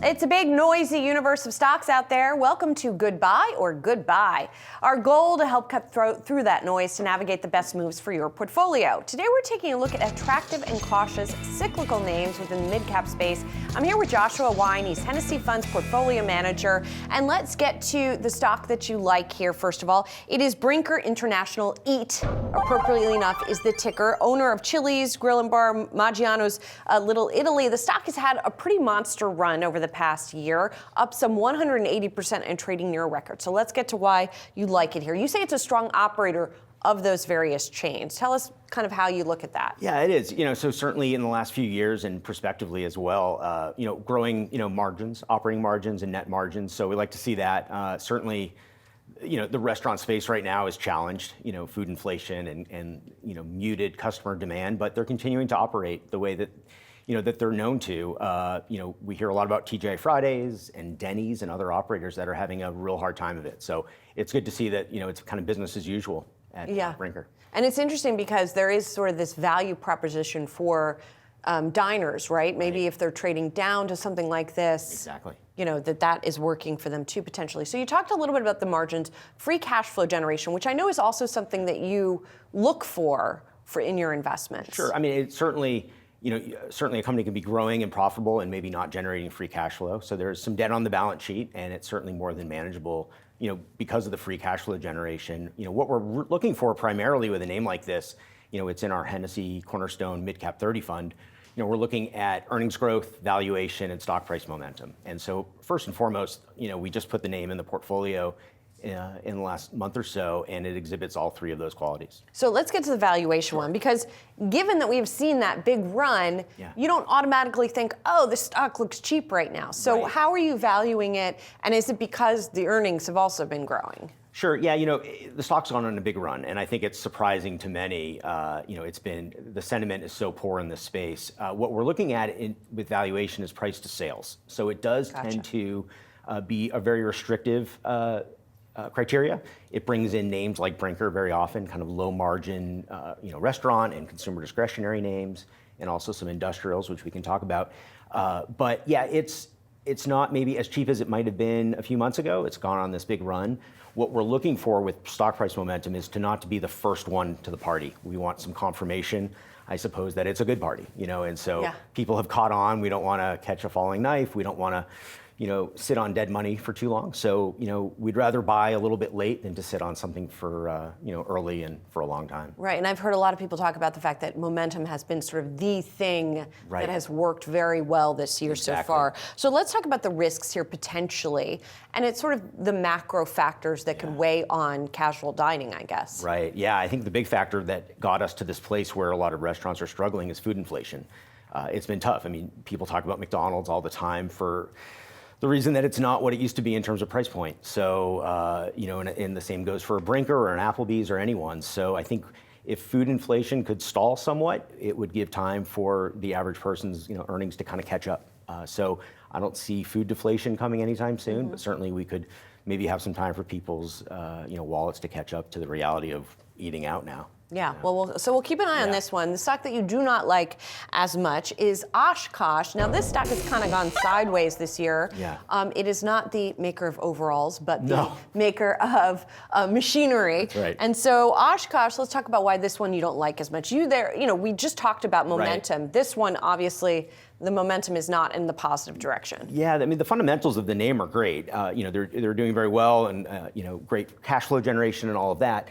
It's a big, noisy universe of stocks out there. Welcome to Goodbye or Goodbye. Our goal to help cut through that noise to navigate the best moves for your portfolio. Today we're taking a look at attractive and cautious cyclical names within the mid-cap space. I'm here with Joshua Wein. He's Hennessy Fund's portfolio manager. And let's get to the stock that you like here, first of all. It is Brinker International. EAT, appropriately enough, is the ticker. Owner of Chili's, Grill and Bar, Maggiano's, Little Italy. The stock has had a pretty monster run over the past year, up some 180% and trading near a record. So let's get to why you like it here. You say it's a strong operator of those various chains. Tell us kind of how you look at that. Yeah, it is. So certainly in the last few years and prospectively as well, growing, margins, operating margins and net margins. So we like to see that. Certainly, the restaurant space right now is challenged, food inflation and muted customer demand, but they're continuing to operate the way that that they're known to. We hear a lot about TGI Fridays and Denny's and other operators that are having a real hard time of it. So it's good to see that, it's kind of business as usual at Brinker. And it's interesting because there is sort of this value proposition for diners, right? Maybe if they're trading down to something like this. Exactly. That is working for them too, potentially. So you talked a little bit about the margins, free cash flow generation, which I know is also something that you look for in your investments. Sure. I mean, it's certainly a company can be growing and profitable and maybe not generating free cash flow. So there's some debt on the balance sheet, and it's certainly more than manageable, because of the free cash flow generation. What we're looking for primarily with a name like this, it's in our Hennessy Cornerstone Midcap 30 fund. We're looking at earnings growth, valuation, and stock price momentum. And so first and foremost, we just put the name in the portfolio in the last month or so, and it exhibits all three of those qualities. So let's get to the valuation one, because given that we've seen that big run, you don't automatically think, oh, the stock looks cheap right now. So how are you valuing it, and is it because the earnings have also been growing? Sure. Yeah. The stock's gone on a big run, and I think it's surprising to many. The sentiment is so poor in this space. What we're looking at with valuation is price to sales. So it does tend to be a very restrictive criteria. It brings in names like Brinker very often, kind of low margin, restaurant and consumer discretionary names, and also some industrials, which we can talk about. But yeah, it's not maybe as cheap as it might have been a few months ago. It's gone on this big run. What we're looking for with stock price momentum is to not to be the first one to the party. We want some confirmation, I suppose, that it's a good party, and so people have caught on. We don't want to catch a falling knife. We don't want to sit on dead money for too long. So, we'd rather buy a little bit late than to sit on something for, early and for a long time. Right, and I've heard a lot of people talk about the fact that momentum has been sort of the thing that has worked very well this year so far. So let's talk about the risks here potentially, and it's sort of the macro factors that could weigh on casual dining, I guess. Right, yeah, I think the big factor that got us to this place where a lot of restaurants are struggling is food inflation. It's been tough. I mean, people talk about McDonald's all the time for the reason that it's not what it used to be in terms of price point. So, and the same goes for a Brinker or an Applebee's or anyone. So I think if food inflation could stall somewhat, it would give time for the average person's earnings to kind of catch up. So I don't see food deflation coming anytime soon, but certainly we could maybe have some time for people's wallets to catch up to the reality of eating out now. Yeah, well, we'll keep an eye on this one. The stock that you do not like as much is Oshkosh. Now, this stock has kind of gone sideways this year. Yeah. It is not the maker of overalls, but the maker of machinery. That's right. And so Oshkosh, let's talk about why this one you don't like as much. We just talked about momentum. Right. This one, obviously, the momentum is not in the positive direction. Yeah, I mean, the fundamentals of the name are great. They're doing very well, and great cash flow generation and all of that.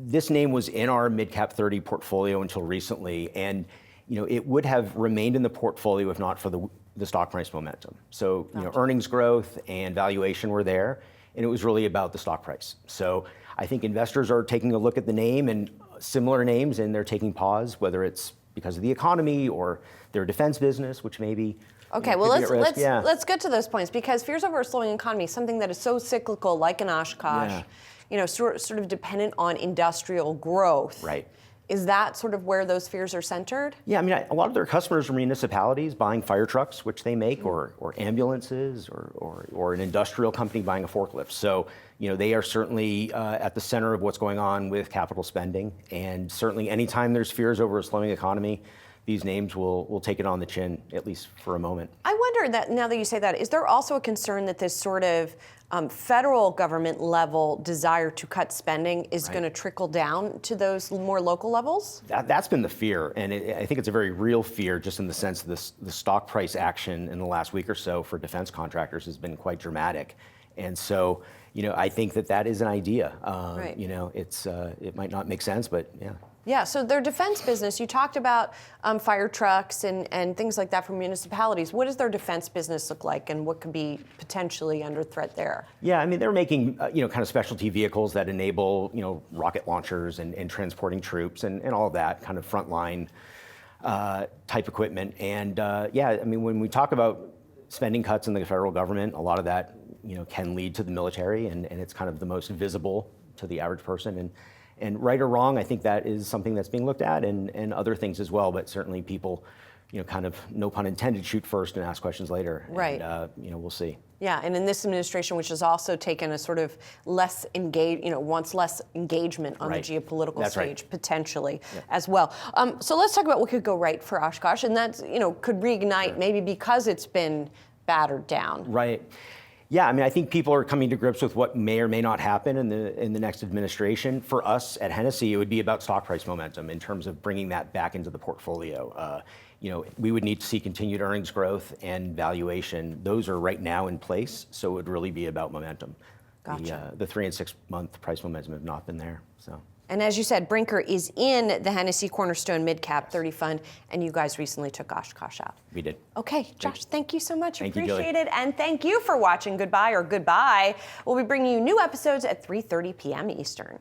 This name was in our Midcap 30 portfolio until recently, and it would have remained in the portfolio if not for the stock price momentum. So earnings growth and valuation were there, and it was really about the stock price. So I think investors are taking a look at the name and similar names, and they're taking pause, whether it's because of the economy or their defense business, which maybe. Okay, well, let's get to those points, because fears over a slowing economy, something that is so cyclical, like an Oshkosh. Sort of dependent on industrial growth. Right. Is that sort of where those fears are centered? Yeah, I mean, a lot of their customers are municipalities buying fire trucks, which they make, or ambulances, or an industrial company buying a forklift. So, they are certainly at the center of what's going on with capital spending. And certainly anytime there's fears over a slowing economy, these names will take it on the chin, at least for a moment. I wonder that now that you say that, is there also a concern that this sort of federal government level desire to cut spending is going to trickle down to those more local levels? That's been the fear, and I think it's a very real fear, just in the sense that the stock price action in the last week or so for defense contractors has been quite dramatic. And so, I think that is an idea. Right. It might not make sense, but yeah. Yeah, so their defense business, you talked about fire trucks and things like that from municipalities. What does their defense business look like, and what could be potentially under threat there? Yeah, I mean, they're making, kind of specialty vehicles that enable, rocket launchers and transporting troops and all of that kind of frontline type equipment. And I mean, when we talk about spending cuts in the federal government, a lot of that, can lead to the military, and it's kind of the most visible to the average person. And right or wrong, I think that is something that's being looked at, and other things as well. But certainly people, kind of, no pun intended, shoot first and ask questions later. Right. And, we'll see. Yeah, and in this administration, which has also taken a sort of less wants less engagement on the geopolitical stage, potentially, as well. So let's talk about what could go right for Oshkosh, and that's, could reignite maybe because it's been battered down. Right. Yeah, I mean, I think people are coming to grips with what may or may not happen in the next administration. For us at Hennessy, it would be about stock price momentum in terms of bringing that back into the portfolio. We would need to see continued earnings growth and valuation. Those are right now in place, so it would really be about momentum. Gotcha. The 3 and 6 month price momentum have not been there. So. And as you said, Brinker is in the Hennessy Cornerstone Midcap 30 fund, and you guys recently took Oshkosh out. We did. Okay, Josh, thank you so much. Thank you, Appreciate Julie. it. And thank you for watching Goodbye or Goodbye. We'll be bringing you new episodes at 3:30 p.m. Eastern.